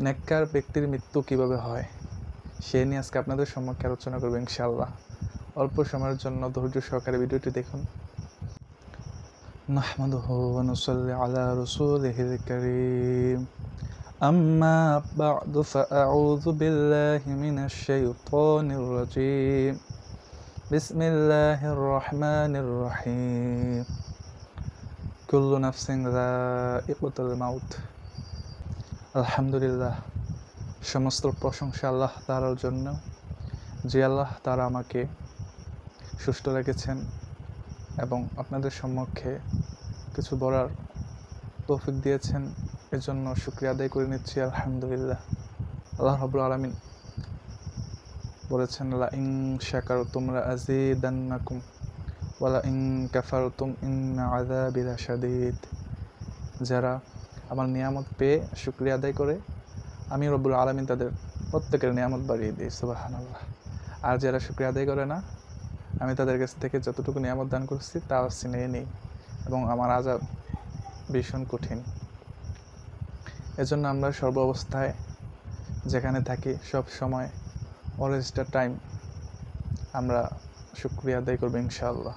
নেককার ব্যক্তির মৃত্যু কিভাবে হয় সে নিয়ে আজকে আপনাদের সম্মুখে আলোচনা করব ইনশাআল্লাহ। অল্প সময়ের জন্য ধৈর্য সহকারে ভিডিওটি দেখুন। নাহমাদুহু ওয়া নুসাল্লি আলা রাসূলিহিল কারীম। আম্মা বা'দু ফাআউযু বিল্লাহি মিনাশ শাইতানির রাজীম। বিসমিল্লাহির রহমানির রহিম। কুল্লু নাফসিন যায়িকাতুল মাউত। আলহামদুলিল্লাহ, সমস্ত প্রশংসা আল্লাহ তাআলার জন্য, যে আল্লাহ তাআলা আমাকে সুস্থ রেখেছেন এবং আপনাদের সম্মুখে কিছু বলার তৌফিক দিয়েছেন। এজন্য শুকরিয়া আদায় করে নিচ্ছি আলহামদুলিল্লাহ। আল্লাহ রাব্বুল আলামিন বলেছেন, লা ইন শাকারতুম লা আযীদান্নাকুম ওয়া লা ইন কাফারতুম ইন্না আযাবি লাশাদীদ। যারা আমার নিয়ামত পেয়ে শুকরিয়া আদায় করে, আমি রব্বুল আলামিন তাদের প্রত্যেকের নিয়ামত বাড়িয়ে দিই, সুবহানাল্লাহ। আর যারা শুকরিয়া আদায় করে না, আমি তাদের কাছ থেকে যতটুকু নিয়ামত দান করছি তা ছিনিয়ে নিই এবং আমার আযাব ভীষণ কঠিন। এজন্য আমরা সর্ব অবস্থায় যেখানে থাকি সব সময় অলওয়েজ দ্য টাইম আমরা শুকরিয়া আদায় করবো ইনশাআল্লাহ।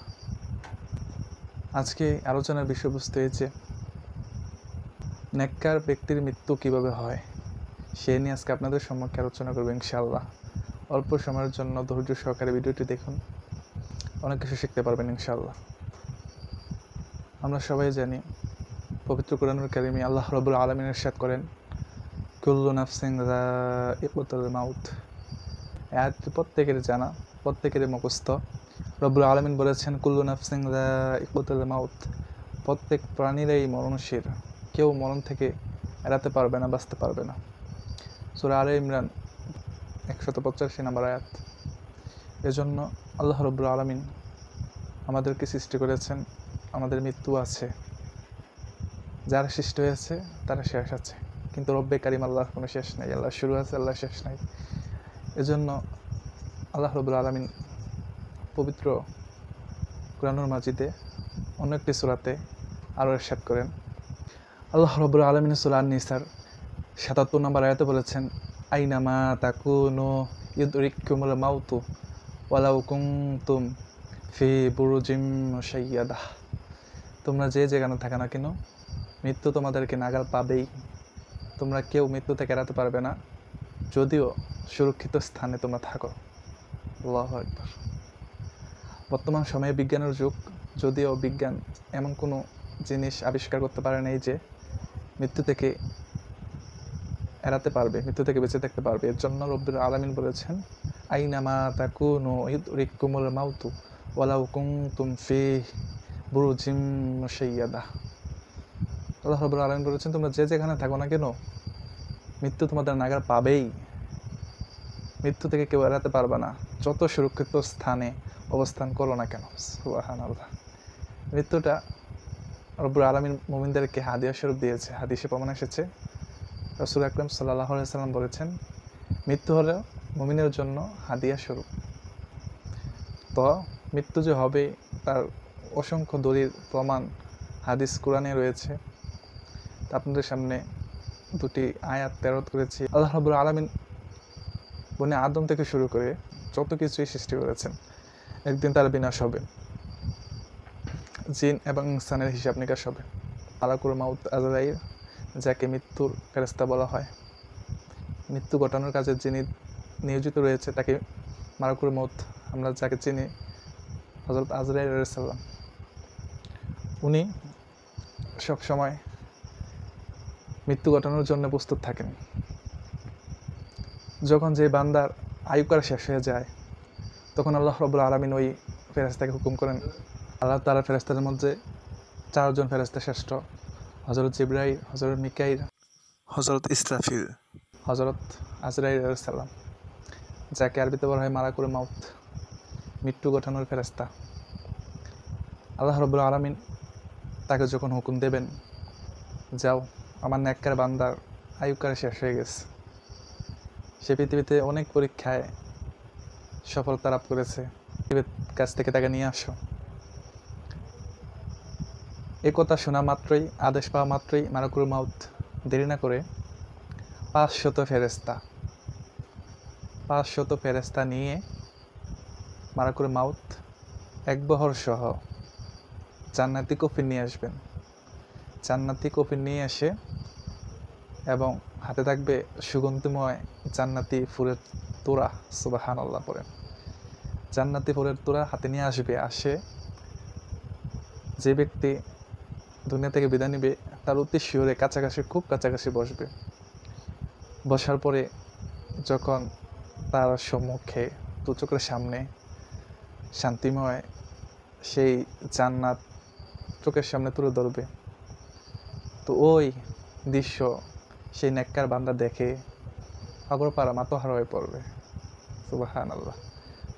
আজকে আলোচনার বিষয়বস্তু এই যে নেককার ব্যক্তির মৃত্যু কিভাবে হয় সে নিয়ে আজকে আপনাদের সম্মুখে আলোচনা করবো ইনশাআল্লাহ। অল্প সময়ের জন্য ধৈর্য সহকারে ভিডিওটি দেখুন, অনেক কিছু শিখতে পারবেন ইনশাআল্লাহ। আমরা সবাই জানি, পবিত্র কোরআনুল কারীমে আল্লাহ রাব্বুল আলামিন ইরশাদ করেন, কুল্লু নাফসিন যায়িকাতুল মাউত। আয়াতটি প্রত্যেকের জানা, প্রত্যেকের মুখস্থ। রব্বুল আলামিন বলেছেন, কুল্লু নাফসিন যায়িকাতুল মাউত। প্রত্যেক প্রাণীরাই মরণশীল, কেউ মরণ থেকে এড়াতে পারবে না, বাঁচতে পারবে না। সূরা আলে ইমরান 185 নম্বর আয়াত। এজন্য আল্লাহ রাব্বুল আলামিন আমাদেরকে সৃষ্টি করেছেন, আমাদের মৃত্যু আছে। যারা সৃষ্টি হয়েছে তারা শেষ আছে, কিন্তু রব্বে কারিম আল্লাহর কোনো শেষ নাই। আল্লাহ শুরু আছে, আল্লাহ শেষ নাই। এজন্য আল্লাহ রাব্বুল আলামিন পবিত্র কুরআনুল মাজিদে অন্য একটি সূরাতে আরও ইরশাদ করেন। আল্লাহ রাব্বুল আলামিন সূরা আন-নিসার ৭৭ নম্বর আয়াতে বলেছেন, আইনামা তাকুনু ইউদরিকুমুল মাউতু ওয়ালাউ কুনতুম ফি বুরুজিম মুশাইয়াদাহ। তোমরা যে যেখানে থাকো না কেন, মৃত্যু তোমাদেরকে নাগাল পাবেই। তোমরা কেউ মৃত্যু থেকে এড়াতে পারবে না, যদিও সুরক্ষিত স্থানে তোমরা থাকো। আল্লাহু আকবার। বর্তমান সময়ে বিজ্ঞানের যুগ, যদিও বিজ্ঞান এমন কোনো জিনিস আবিষ্কার করতে পারে নাই যে মৃত্যু থেকে এড়াতে পারবে, মৃত্যু থেকে বেঁচে থাকতে পারবে। এর জন্য রব্বুল আলামিন বলেছেন, আইনামা তাকুনু ইউদরিকুমুল মাউতু ওয়ালাউ কুনতুম ফি বুরুজিম মুশাইয়াদাহ। আল্লাহ রাব্বুল আলামিন বলেছেন, তোমরা যে যেখানে থাকো না কেন, মৃত্যু তোমাদের নাগাল পাবেই। মৃত্যু থেকে কেউ এড়াতে পারবে না, যত সুরক্ষিত স্থানে অবস্থান করো না কেন। সুবহানাল্লাহ। মৃত্যুটা রব্বুল আলামিন মুমিনদেরকে হাদিয়া স্বরূপ দিয়েছে। হাদিসে প্রমাণ এসেছে, রাসূল আকরাম সাল্লাল্লাহু আলাইহি সাল্লাম বলেছেন, মৃত্যু হলো মুমিনের জন্য হাদিয়া স্বরূপ। তো মৃত্যু যে হবে তার অসংখ্য দলিল প্রমাণ হাদিস কোরআনে রয়েছে। তা আপনাদের সামনে দুটি আয়াত তেলাওয়াত করেছি। আল্লাহ রাব্বুল আলামিন বনি আদম থেকে শুরু করে যত কিছুই সৃষ্টি করেছেন, একদিন তার বিনাশ হবে, জিন এবং ইনসানের হিসাব নিকাশ হবে। মালাকুল মাউত আজরাইল, যাকে মৃত্যুর ফেরেশতা বলা হয়, মৃত্যু ঘটানোর কাজে যিনি নিয়োজিত রয়েছে তাকে মালাকুল মাউত আমরা যাকে চিনি, হযরত আজরাইল আলাইহিস সালাম। উনি সবসময় মৃত্যু ঘটানোর জন্য প্রস্তুত থাকেন। যখন যে বান্দার আয়ুকাল শেষ হয়ে যায়, তখন আল্লাহ রাব্বুল আলামিন ওই ফেরেশতাকে হুকুম করেন। আল্লাহ তাআলার ফেরেশতাদের মধ্যে 4 জন ফেরেশতা শ্রেষ্ঠ, হযরত জিবরাইল, হযরত মিকাইল, হযরত ইসরাফিল, হযরত আজরাইল আলাইহিস সালাম, যাকে আরবিতে বলা হয় মালাকুল মাউত, মৃত্যু ঘটানোর ফেরেশতা। আল্লাহ রাব্বুল আলামিন তাকে যখন হুকুম দেবেন, যাও, আমার নেককার বান্দার আয়ুকাল শেষ হয়ে গেছে, সে পৃথিবীতে অনেক পরীক্ষায় সফলতা লাভ করেছে, পৃথিবীর কাছ থেকে তাকে নিয়ে আসো। এই কথা শোনা মাত্রই, আদেশ পাওয়া মাত্রই মালাকুল মাউত দেরি না করে 500 ফেরেশতা 500 ফেরেশতা নিয়ে মালাকুল মাউত এক বহর সহ জান্নাতি কফিন নিয়ে আসবেন। জান্নাতি কফিন নিয়ে এসে এবং হাতে থাকবে সুগন্ধিময় জান্নাতি ফুলের তোড়া, সুবহানাল্লাহ পড়েন। জান্নাতি ফুলের তোড়া হাতে নিয়ে আসে যে ব্যক্তি দুনিয়া থেকে বিদায় নিবে তার অতি শিহরে খুব কাছাকাছি বসবে। বসার পরে যখন তার সম্মুখে দু চোখের সামনে শান্তিময় সেই জান্নাত চোখের সামনে তুলে ধরবে, তো ওই দৃশ্য সেই নেককার বান্দা দেখে পাগল পাড়া মাতোহারা হয়ে পড়বে। সুবহানাল্লাহ।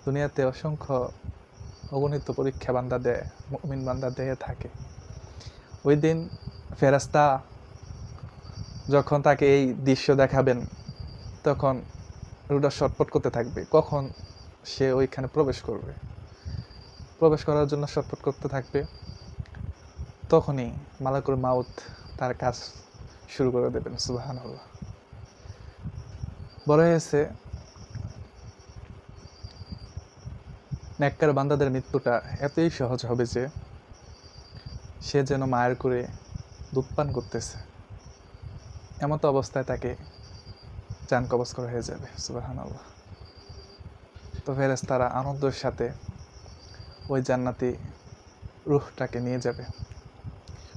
দুনিয়াতে অসংখ্য অগণিত পরীক্ষা বান্দা দেয়, মুমিন বান্দা দিয়ে থাকে। ওই দিন ফেরেশতা যখন তাকে এই দৃশ্য দেখাবেন তখন রুহটা ছটফট করতে থাকবে, কখন সে ওইখানে প্রবেশ করবে। প্রবেশ করার জন্য ছটফট করতে থাকবে। তখনই মালাকুল মাউত তার কাজ শুরু করে দেবেন। সুবহানাল্লাহ। বলা হয়েছে নেককার বান্দাদের মৃত্যুটা এতই সহজ হবে যে সে যেন মায়ের করে দুধ পান করতেছে, এমতো অবস্থায় তাকে জান কবজ করা হয়ে যাবে। সুবহানাল্লাহ। তো ফেরেশতারা আনন্দের সাথে ওই জান্নাতি রূহটাকে নিয়ে যাবে।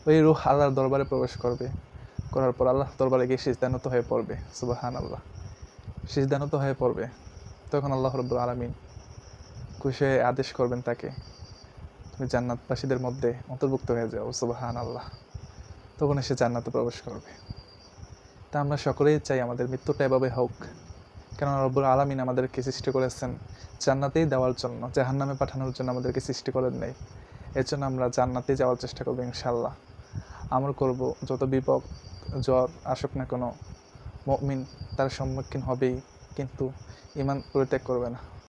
ওই রূহ আল্লাহর দরবারে প্রবেশ করবে, করার পর আল্লাহ দরবারে গিয়ে সিজদানত হয়ে পড়বে। সুবহানাল্লাহ। সিজদানত হয়ে পড়বে। তখন আল্লাহ রাব্বুল আলামিন খুশি হয়ে আদেশ করবেন তাকে, তুমি জান্নাতবাসীদের মধ্যে অন্তর্ভুক্ত হয়ে যাও। সুবহানাল্লাহ। তখন সে জান্নাতে প্রবেশ করবে। তা আমরা সকলেই চাই আমাদের মৃত্যুটা এভাবে হোক, কেননা রব্বুল আলামিন আমাদেরকে সৃষ্টি করেছেন জান্নাতেই দেওয়ার জন্য, জাহান্নামে পাঠানোর জন্য আমাদেরকে সৃষ্টি করেন নাই। এর জন্য আমরা জান্নাতেই যাওয়ার চেষ্টা করবো ইনশাআল্লাহ। আমল করব, যত বিপদ জ্বর আসুক না কোনো মুমিন তার সম্মুখীন হবেই, কিন্তু ঈমান পরিত্যাগ করবে না।